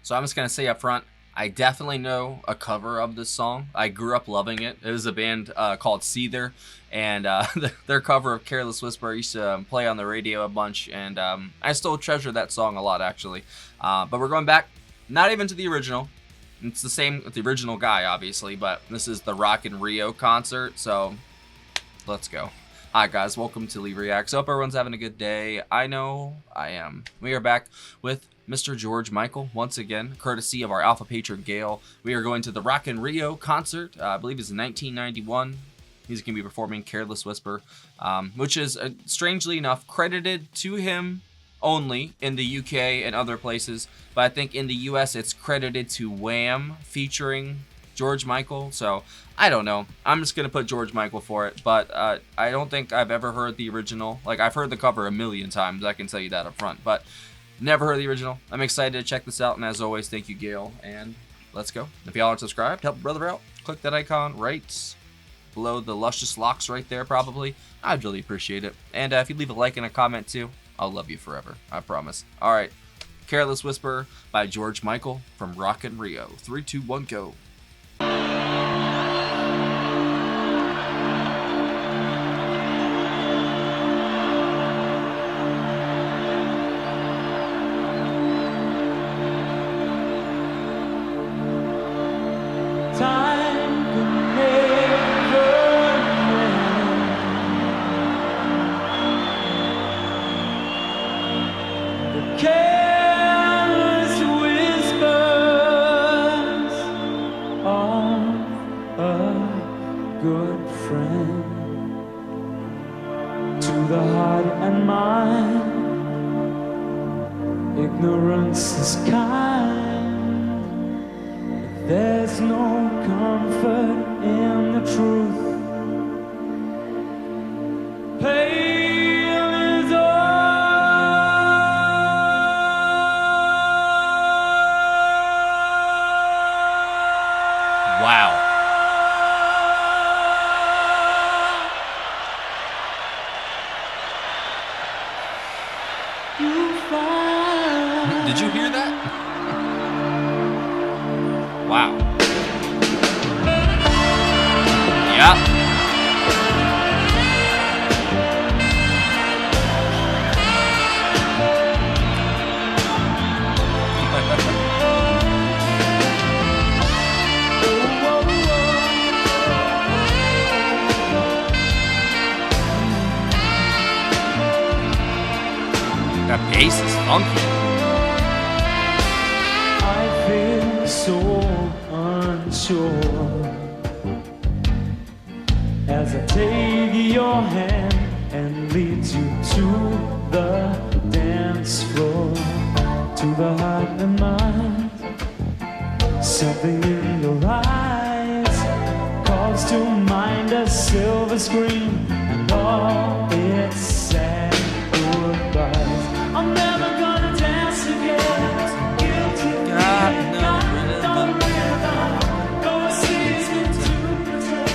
So I'm just going to say up front, I definitely know a cover of this song. I grew up loving it. It was a band called Seether, and their cover of Careless Whisper used to play on the radio a bunch, and I still treasure that song a lot, actually. But we're going back, not even to the original. It's the same with the original guy, obviously, but this is the Rock in Rio concert, so let's go. Hi guys, welcome to Lee Reacts. Hope everyone's having a good day. I know I am. We are back with Mr. George Michael once again, courtesy of our alpha patron Gail. We are going to the Rock in Rio concert. I believe it's in 1991. He's going to be performing Careless Whisper, which is strangely enough credited to him only in the UK and other places, but I think in the US it's credited to Wham featuring George Michael. So I don't know, I'm just gonna put George Michael for it, but I don't think I've ever heard the original. Like, I've heard the cover a million times, I can tell you that up front, but never heard the original. I'm excited to check this out, and as always, thank you Gail, and let's go. If y'all aren't subscribed, help a brother out, click that icon right below the luscious locks right there, probably. I'd really appreciate it. And if you leave a like and a comment too, I'll love you forever, I promise. Alright, Careless Whisper by George Michael from Rock in Rio. 3, 2, 1, go. Careless whispers of a good friend to the heart and mind. Ignorance is kind, but there's no comfort in the truth. Wow. Did you hear that? Wow. Yeah. That bass is funky. I feel so unsure as I take your hand and lead you to the dance floor, to the heart and mind. Something in your eyes calls to mind a silver screen and all its sad goodbyes. I'm never gonna dance again. Guilty, got no rhythm. No season to pretend.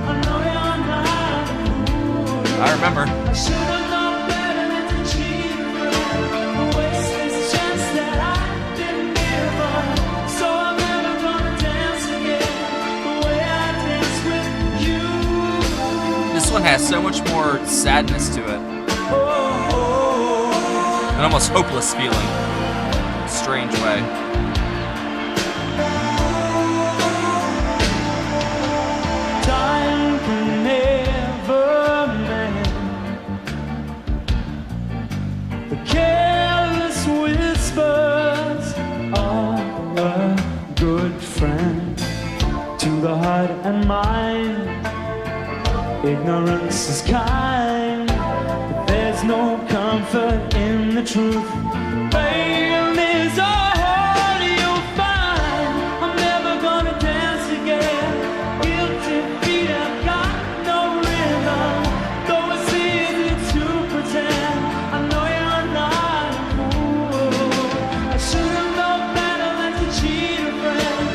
I know you're not a fool. I remember. I should have known better than to cheat and waste this chance that I didn't give up. So I'm never gonna dance again the way I danced with you. This one has so much more sadness to it. An almost hopeless feeling. Strange way. Time can never mend the careless whispers of a good friend to the heart and mind. Ignorance is kind, but there's no comfort in the truth. Pain is all you'll find. I'm never gonna dance again. Guilty feet have got no rhythm. Though it's easy to pretend, I know you're not a fool. I should have known better than to cheat a friend,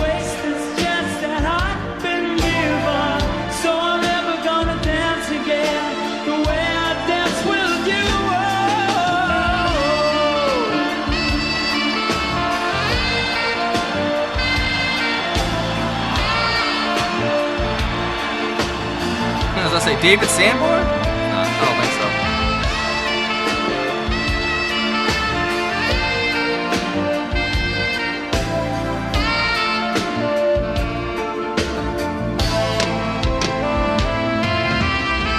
waste this chance that I've been given. So I'm never gonna dance again the way I dance with you. gonna say David Sanborn? No, I don't think so.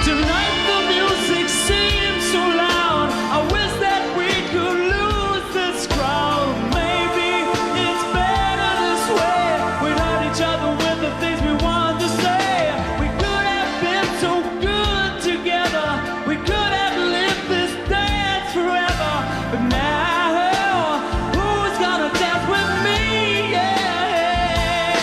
Tonight the music seems so loud. I wish that we could lose this crowd. Maybe it's better this way. We hurt each other with the things we wanted to say. We could have been so good together. We could have lived this dance forever. But now, who's gonna dance with me? Yeah.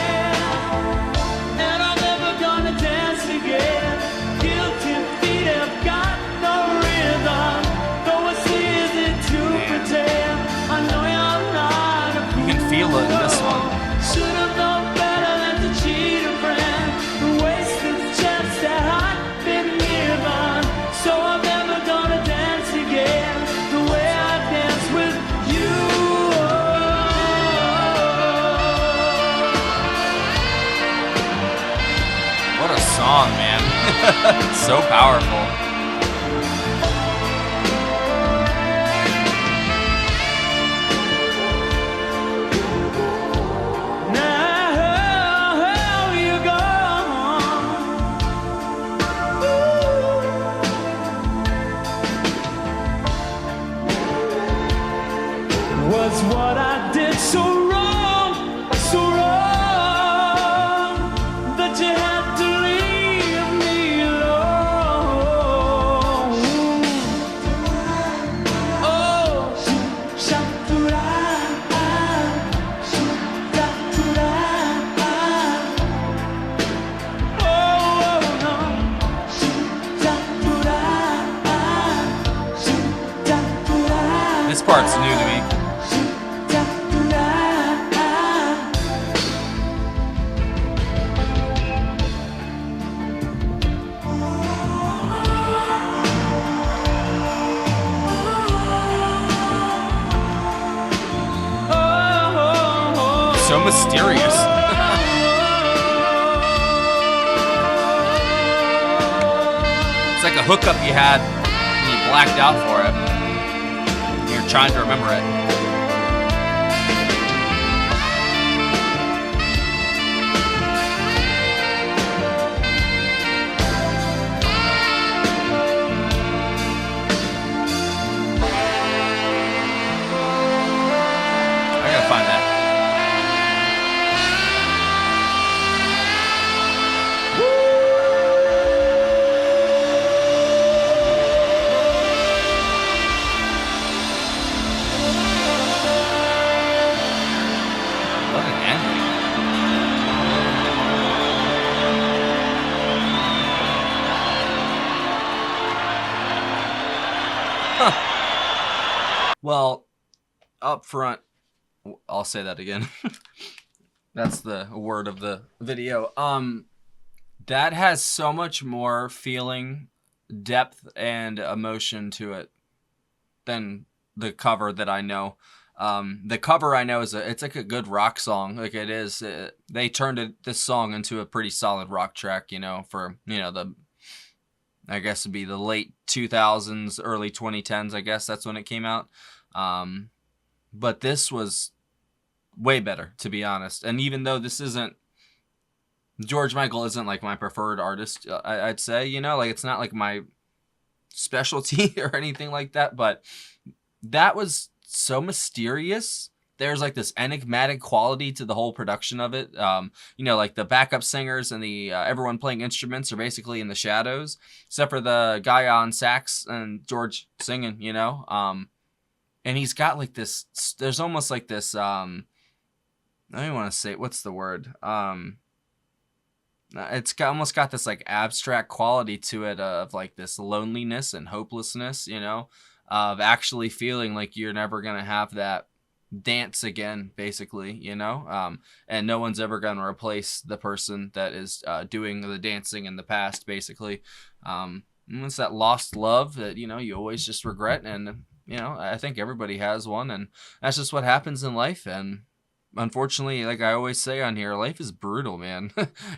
And I'm never gonna dance again. Guilty feet have got no rhythm. Though it's easy to pretend. I know you're not a You can feel it in this one. should have known better than to cheat a friend. Waste the chance that I've been given. So I'm never gonna dance again the way I dance with you. What a song, man. So powerful. Now you gone. Was what I did so wrong that you had to leave me alone? Oh, This part's new to me. So mysterious. It's like a hookup you had and you blacked out for it. You're trying to remember it. I gotta find that. What an ending. Huh. Well, up front, I'll say that again. That's the word of the video. That has so much more feeling, depth, and emotion to it than the cover that I know. The cover I know it's like a good rock song. Like it is. They turned this song into a pretty solid rock track, for, I guess it'd be the late 2000s, early 2010s, I guess that's when it came out. But this was way better, to be honest. And even though this isn't, George Michael isn't like my preferred artist, I'd say, like it's not like my specialty or anything like that, but that was so mysterious. There's like this enigmatic quality to the whole production of it. Like the backup singers and the everyone playing instruments are basically in the shadows, except for the guy on sax and George singing, and he's got like this, there's almost like this, I don't want to say, what's the word? It's almost got this like abstract quality to it of like this loneliness and hopelessness, of actually feeling like you're never going to have that dance again, basically, and no one's ever going to replace the person that is doing the dancing in the past, basically. It's that lost love that, you always just regret. And, I think everybody has one, and that's just what happens in life. And unfortunately, like I always say on here, life is brutal, man.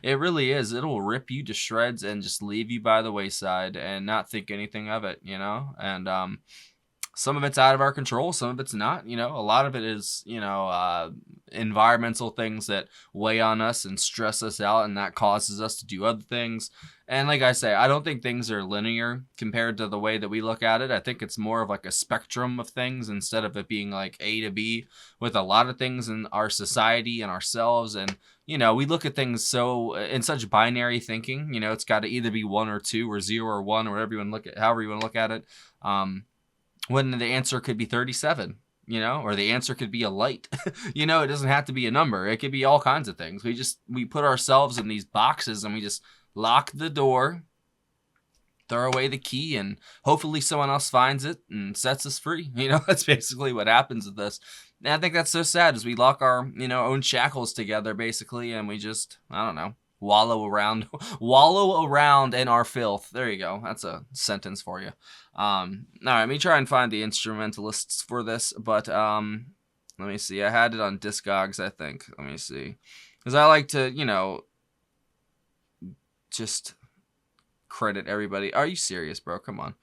It really is. It'll rip you to shreds and just leave you by the wayside and not think anything of it, you know? And some of it's out of our control, some of it's not. You know, a lot of it is, environmental things that weigh on us and stress us out, and that causes us to do other things. And like I say, I don't think things are linear compared to the way that we look at it. I think it's more of like a spectrum of things instead of it being like A to B with a lot of things in our society and ourselves. And we look at things so in such binary thinking. It's got to either be 1 or 2 or 0 or 1 or whatever you want to look at, however you want to look at it. When the answer could be 37, or the answer could be a light. It doesn't have to be a number. It could be all kinds of things. We put ourselves in these boxes and we just lock the door, throw away the key, and hopefully someone else finds it and sets us free. That's basically what happens with this. And I think that's so sad, is we lock our, own shackles together basically, and we just, I don't know, wallow around in our filth. There you go. That's a sentence for you. All right, let me try and find the instrumentalists for this, but let me see. I had it on Discogs, I think. Let me see, because I like to, just credit everybody. Are you serious, bro? Come on,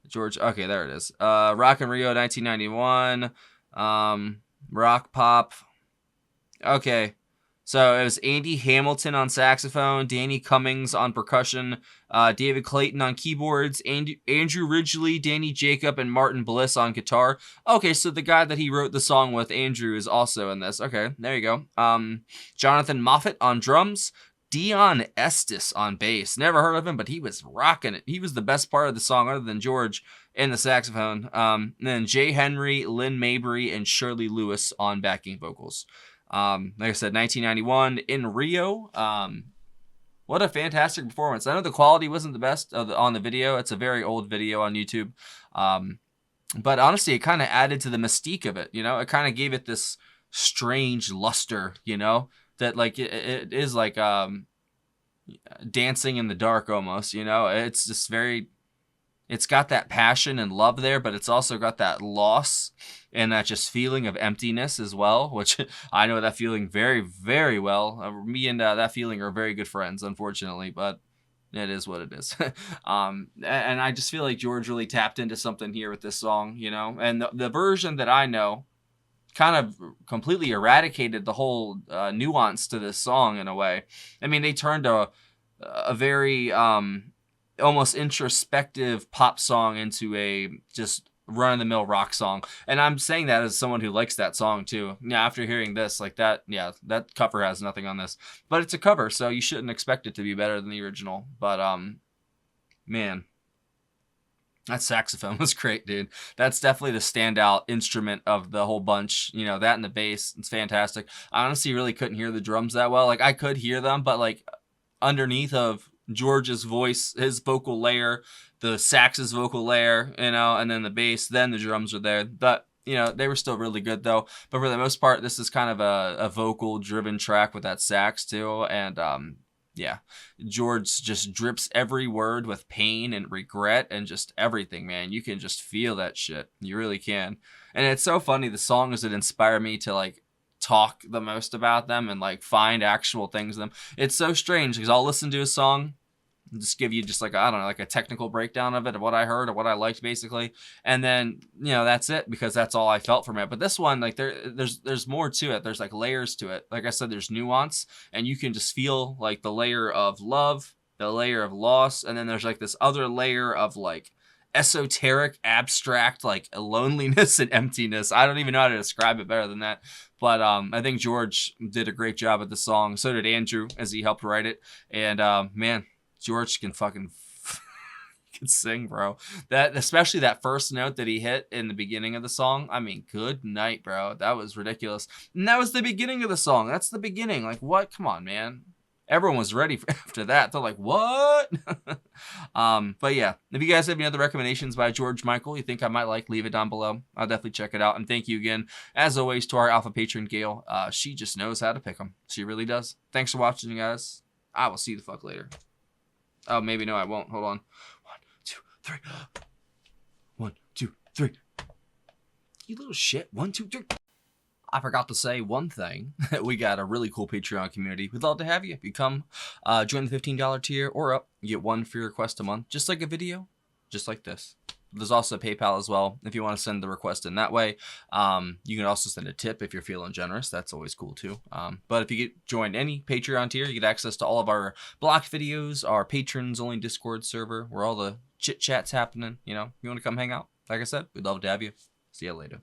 George. Okay, there it is. Rock in Rio 1991. Rock Pop. Okay. So it was Andy Hamilton on saxophone, Danny Cummings on percussion, David Clayton on keyboards, Andrew Ridgely, Danny Jacob, and Martin Bliss on guitar. Okay, so the guy that he wrote the song with, Andrew, is also in this. Okay, there you go. Jonathan Moffat on drums, Dion Estes on bass. Never heard of him, but he was rocking it. He was the best part of the song other than George in the saxophone. And then Jay Henry, Lynn Mabry, and Shirley Lewis on backing vocals. Like I said, 1991 in Rio. What a fantastic performance. I know the quality wasn't the best on the video. It's a very old video on YouTube. But honestly, it kind of added to the mystique of it. It kind of gave it this strange luster, that like it is like dancing in the dark almost. It's just it's got that passion and love there, but it's also got that loss and that just feeling of emptiness as well, which I know that feeling very, very well. Me and that feeling are very good friends, unfortunately, but it is what it is. And I just feel like George really tapped into something here with this song, and the version that I know kind of completely eradicated the whole nuance to this song in a way. I mean, they turned a very almost introspective pop song into a just run-of-the-mill rock song. And I'm saying that as someone who likes that song too. Yeah, after hearing this, like that, yeah, that cover has nothing on this. But it's a cover, so you shouldn't expect it to be better than the original. But man, that saxophone was great, dude. That's definitely the standout instrument of the whole bunch. That and the bass, it's fantastic. I honestly really couldn't hear the drums that well. Like, I could hear them, but like underneath of George's voice, his vocal layer, the sax's vocal layer, and then the bass, then the drums are there. But, they were still really good though. But for the most part, this is kind of a vocal driven track with that sax too. And, yeah, George just drips every word with pain and regret and just everything, man. You can just feel that shit. You really can. And it's so funny. The songs that inspire me to like talk the most about them and like find actual things in them. It's so strange because I'll listen to a song, just give you just like, I don't know, like a technical breakdown of it, of what I heard or what I liked basically. And then, that's it, because that's all I felt from it. But this one, like there's more to it. There's like layers to it. Like I said, there's nuance, and you can just feel like the layer of love, the layer of loss. And then there's like this other layer of like esoteric, abstract, like loneliness and emptiness. I don't even know how to describe it better than that. But I think George did a great job at the song. So did Andrew, as he helped write it. And man, George can fucking can sing, bro. That, especially that first note that he hit in the beginning of the song. I mean, good night, bro. That was ridiculous. And that was the beginning of the song. That's the beginning. Like, what? Come on, man. Everyone was ready for after that. They're like, what? But yeah, if you guys have any other recommendations by George Michael you think I might like, leave it down below. I'll definitely check it out. And thank you again, as always, to our alpha patron, Gail. She just knows how to pick them. She really does. Thanks for watching, you guys. I will see you the fuck later. Oh, maybe no, I won't. Hold on. 1, 2, 3. 1, 2, 3. You little shit. 1, 2, 3. I forgot to say one thing. We got a really cool Patreon community. We'd love to have you. If you come join the $15 tier or up, you get one free request a month, just like a video, just like this. There's also PayPal as well if you want to send the request in that way. You can also send a tip if you're feeling generous. That's always cool too. But if you join any Patreon tier, you get access to all of our blocked videos, our patrons only Discord server where all the chit chat's happening. You know, you want to come hang out? Like I said, we'd love to have you. See you later.